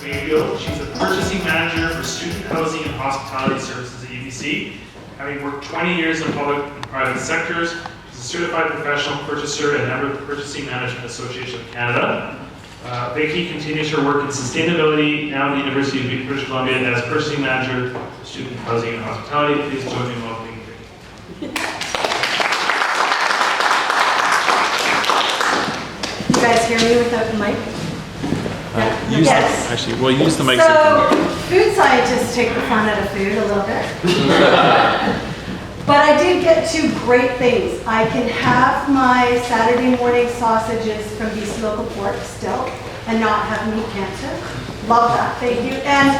Wakefield. She's a purchasing manager for student housing and hospitality services at UBC. Having worked 20 years in public and private sectors, she's a certified professional purchaser and member of the Purchasing Management Association of Canada. Vicki continues her work in sustainability now at the University of British Columbia as purchasing manager for student housing and hospitality. Please join me in welcoming Vicki. You guys hear me without the mic? Yes. Actually, we'll use the mic. So, food scientists take the fun out of food a little bit. But I did get two great things. I can have my Saturday morning sausages from BC Local Pork still and not have meat cancer. Love that, thank you. And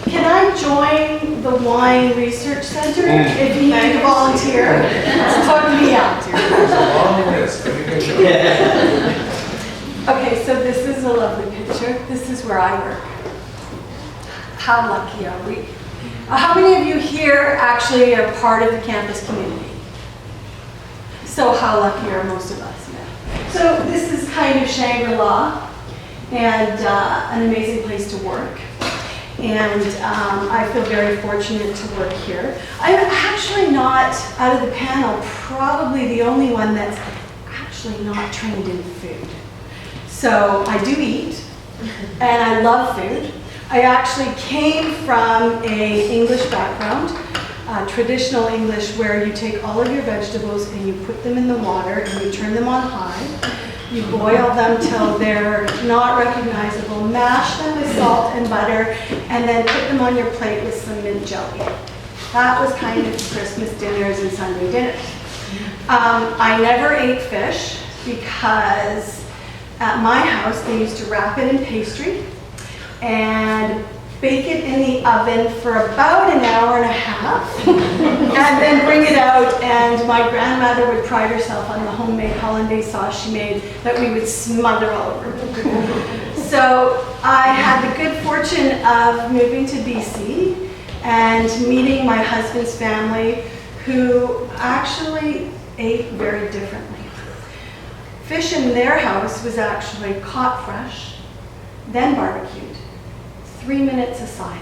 can I join the Wine Research Center if you need to volunteer? Talk me out. There's a long list, but you can show it. Okay, so this is a lovely picture. This is where I work. How lucky are we? How many of you here actually are part of the campus community? So how lucky are most of us? Yeah. So this is kind of Shangri-La and an amazing place to work. And I feel very fortunate to work here. I'm actually not, out of the panel, probably the only one that's actually not trained in food. So I do eat, and I love food. I actually came from an English background, traditional English, where you take all of your vegetables and you put them in the water and you turn them on high. You boil them till they're not recognizable, mash them with salt and butter, and then put them on your plate with some mint jelly. That was kind of Christmas dinners and Sunday dinners. I never ate fish because at my house, they used to wrap it in pastry and bake it in the oven for about an hour and a half and then bring it out, and my grandmother would pride herself on the homemade hollandaise sauce she made that we would smother all over. So I had the good fortune of moving to BC and meeting my husband's family, who actually ate very differently. Fish in their house was actually caught fresh, then barbecued, 3 minutes aside.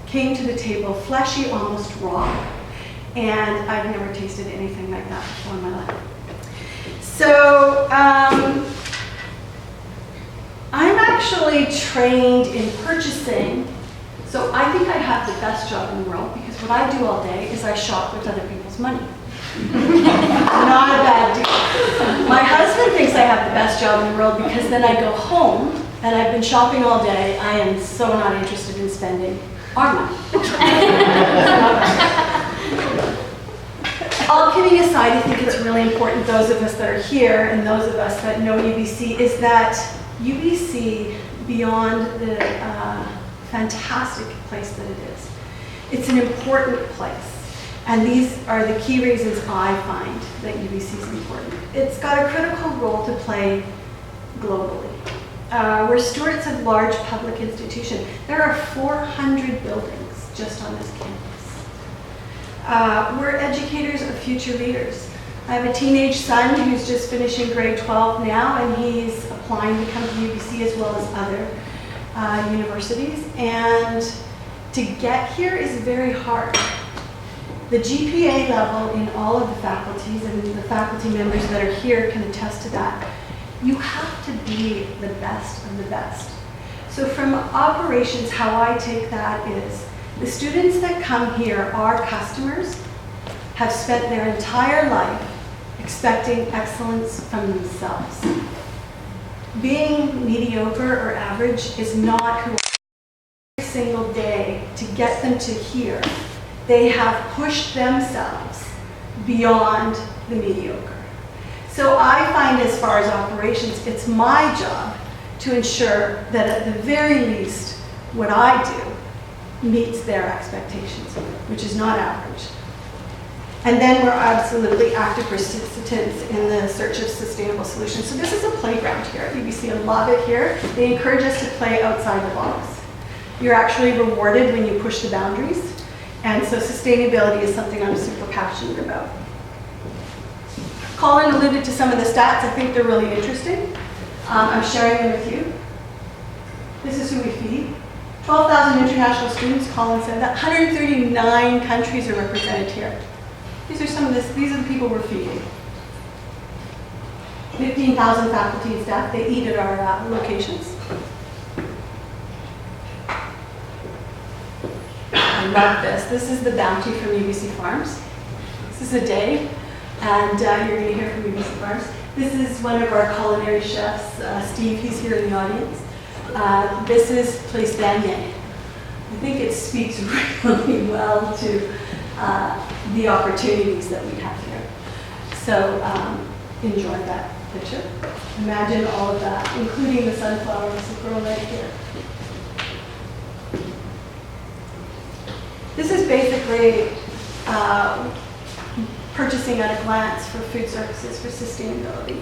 Came to the table fleshy, almost raw, and I've never tasted anything like that before in my life. So I'm actually trained in purchasing, so I think I have the best job in the world, because what I do all day is I shop with other people's money. Not a bad deal. My husband thinks I have the best job in the world because then I go home and I've been shopping all day. I am so not interested in spending our money. All kidding aside, I think it's really important, those of us that are here and those of us that know UBC, is that UBC, beyond the fantastic place that it is, it's an important place. And these are the key reasons I find that UBC is important. It's got a critical role to play globally. We're stewards of large public institutions. There are 400 buildings just on this campus. We're educators of future leaders. I have a teenage son who's just finishing grade 12 now, and he's applying to come to UBC as well as other universities. And to get here is very hard. The GPA level in all of the faculties, and the faculty members that are here can attest to that. You have to be the best of the best. So from operations, how I take that is, the students that come here, our customers, have spent their entire life expecting excellence from themselves. Being mediocre or average is not who every single day to get them to here. They have pushed themselves beyond the mediocre. So I find, as far as operations, it's my job to ensure that at the very least, what I do meets their expectations, which is not average. And then we're absolutely active participants in the search of sustainable solutions. So this is a playground here at UBC. I love it here. They encourage us to play outside the box. You're actually rewarded when you push the boundaries. And so sustainability is something I'm super passionate about. Colin alluded to some of the stats. I think they're really interesting. I'm sharing them with you. This is who we feed. 12,000 international students, Colin said that. 139 countries are represented here. These are the people we're feeding. 15,000 faculty and staff, they eat at our locations. I love this. This is the bounty from UBC Farms. This is a day, and you're going to hear from UBC Farms. This is one of our culinary chefs, Steve, he's here in the audience. This is Place Beignet. I think it speaks really well to the opportunities that we have here. So enjoy that picture. Imagine all of that, including the sunflowers that grow right here. This is basically purchasing at a glance for food services for sustainability.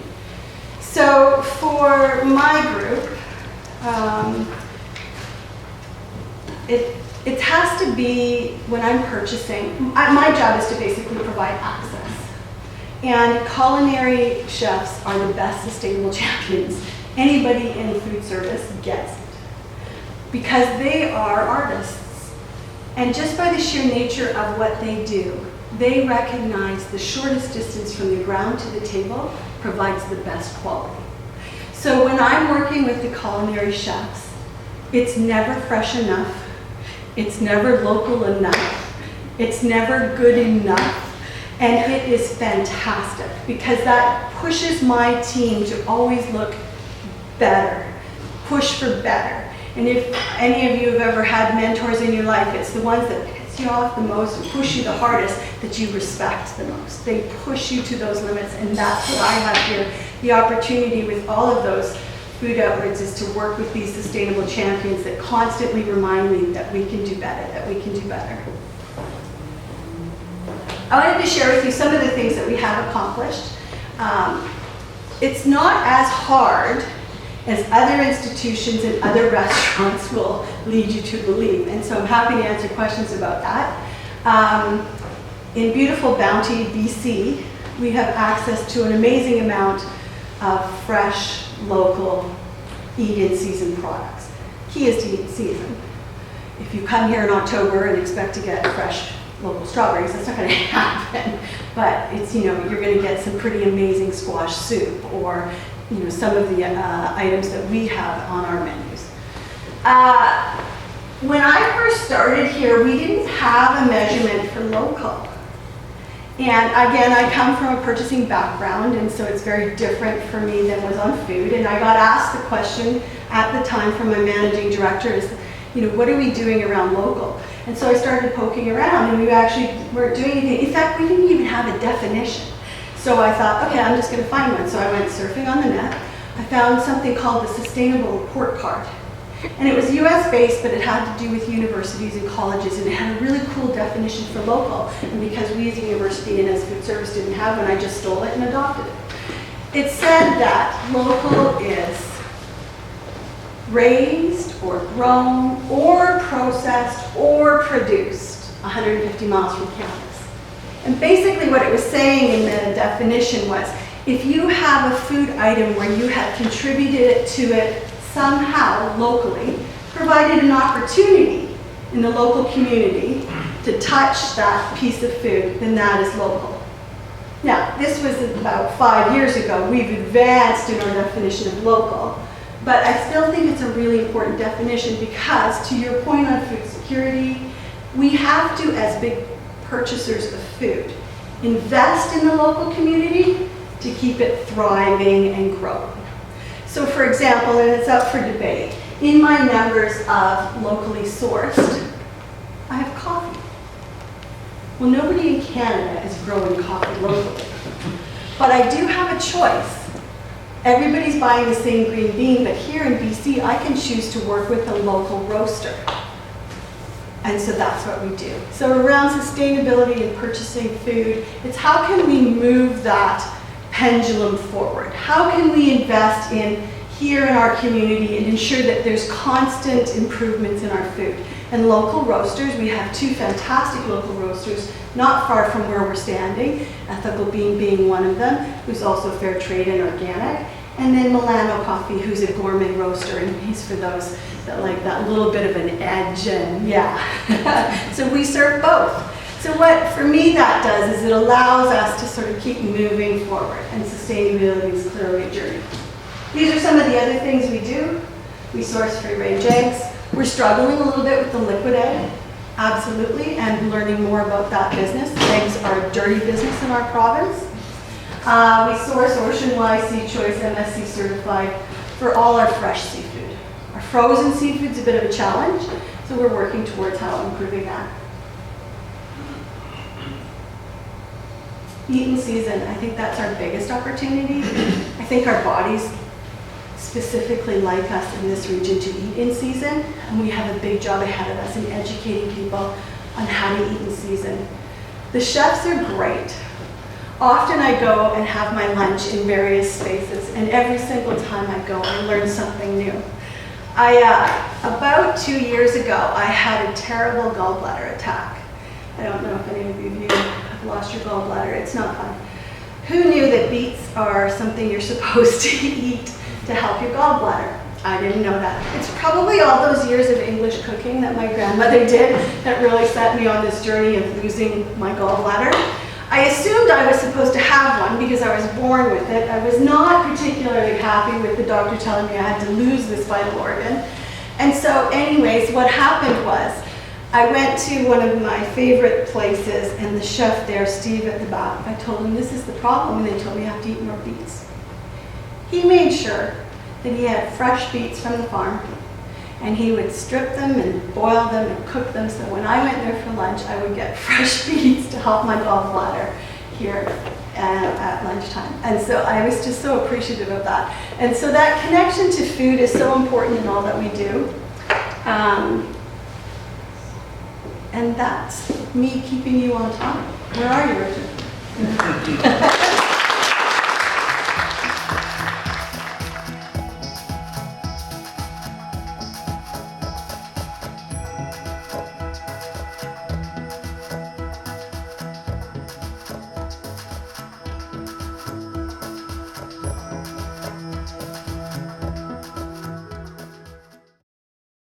So for my group, it has to be, when I'm purchasing, my job is to basically provide access. And culinary chefs are the best sustainable champions. Anybody in food service gets it. Because they are artists. And just by the sheer nature of what they do, they recognize the shortest distance from the ground to the table provides the best quality. So when I'm working with the culinary chefs, it's never fresh enough, it's never local enough, it's never good enough, and it is fantastic because that pushes my team to always look better, push for better. And if any of you have ever had mentors in your life, it's the ones that piss you off the most and push you the hardest that you respect the most. They push you to those limits, and that's what I have here. The opportunity with all of those food outlets is to work with these sustainable champions that constantly remind me that we can do better, that we can do better. I wanted to share with you some of the things that we have accomplished. It's not as hard as other institutions and other restaurants will lead you to believe. And so I'm happy to answer questions about that. In beautiful Bounty, BC, we have access to an amazing amount of fresh, local, eat-in-season products. Key is to eat in season. If you come here in October and expect to get fresh local strawberries, that's not going to happen. But it's, you're going to get some pretty amazing squash soup, or some of the items that we have on our menus. When I first started here, we didn't have a measurement for local. And again, I come from a purchasing background, and so it's very different for me than was on food. And I got asked the question at the time from my managing director is, what are we doing around local? And so I started poking around, and we actually weren't doing anything. In fact, we didn't even have a definition. So I thought, okay, I'm just going to find one. So I went surfing on the net. I found something called the Sustainable Report Card. And it was US based, but it had to do with universities and colleges, and it had a really cool definition for local. And because we as a university and as food service didn't have one, I just stole it and adopted it. It said that local is raised or grown or processed or produced 150 miles from campus. And basically what it was saying in the definition was, if you have a food item where you have contributed to it somehow locally, provided an opportunity in the local community to touch that piece of food, then that is local. Now, this was about 5 years ago. We've advanced in our definition of local, but I still think it's a really important definition because, to your point on food security, we have to, as big purchasers of food, invest in the local community to keep it thriving and growing. So for example, and it's up for debate, in my numbers of locally sourced, I have coffee. Well, nobody in Canada is growing coffee locally, but I do have a choice. Everybody's buying the same green bean, but here in BC, I can choose to work with a local roaster. And so that's what we do. So around sustainability and purchasing food, it's how can we move that pendulum forward? How can we invest in here in our community and ensure that there's constant improvements in our food? And local roasters, we have 2 fantastic local roasters not far from where we're standing, Ethical Bean being one of them, who's also fair trade and organic. And then Milano Coffee, who's a gourmet roaster, and he's for those that like that little bit of an edge, and yeah. So we serve both. So what, for me, that does is it allows us to sort of keep moving forward, and sustainability is clearly a journey. These are some of the other things we do. We source free-range eggs. We're struggling a little bit with the liquid egg, absolutely, and learning more about that business. Eggs are a dirty business in our province. We source ocean-wise, Sea Choice, MSC certified for all our fresh seafood. Our frozen seafood's a bit of a challenge, so we're working towards how improving that. Eat in season, I think that's our biggest opportunity. I think our bodies specifically like us in this region to eat in season, and we have a big job ahead of us in educating people on how to eat in season. The chefs are great. Often I go and have my lunch in various spaces, and every single time I go, I learn something new. About 2 years ago, I had a terrible gallbladder attack. I don't know if any of you have lost your gallbladder. It's not fun. Who knew that beets are something you're supposed to eat to help your gallbladder? I didn't know that. It's probably all those years of English cooking that my grandmother did that really set me on this journey of losing my gallbladder. I assumed I was supposed to have one because I was born with it. I was not particularly happy with the doctor telling me I had to lose this vital organ. And so anyways, what happened was I went to one of my favorite places, and the chef there, Steve at the back, I told him this is the problem, and they told me I have to eat more beets. He made sure that he had fresh beets from the farm, and he would strip them and boil them and cook them, so when I went there for lunch, I would get fresh beets to help my gallbladder here at lunchtime. And so I was just so appreciative of that. And so that connection to food is so important in all that we do. And that's me keeping you on time. Where are you, Richard?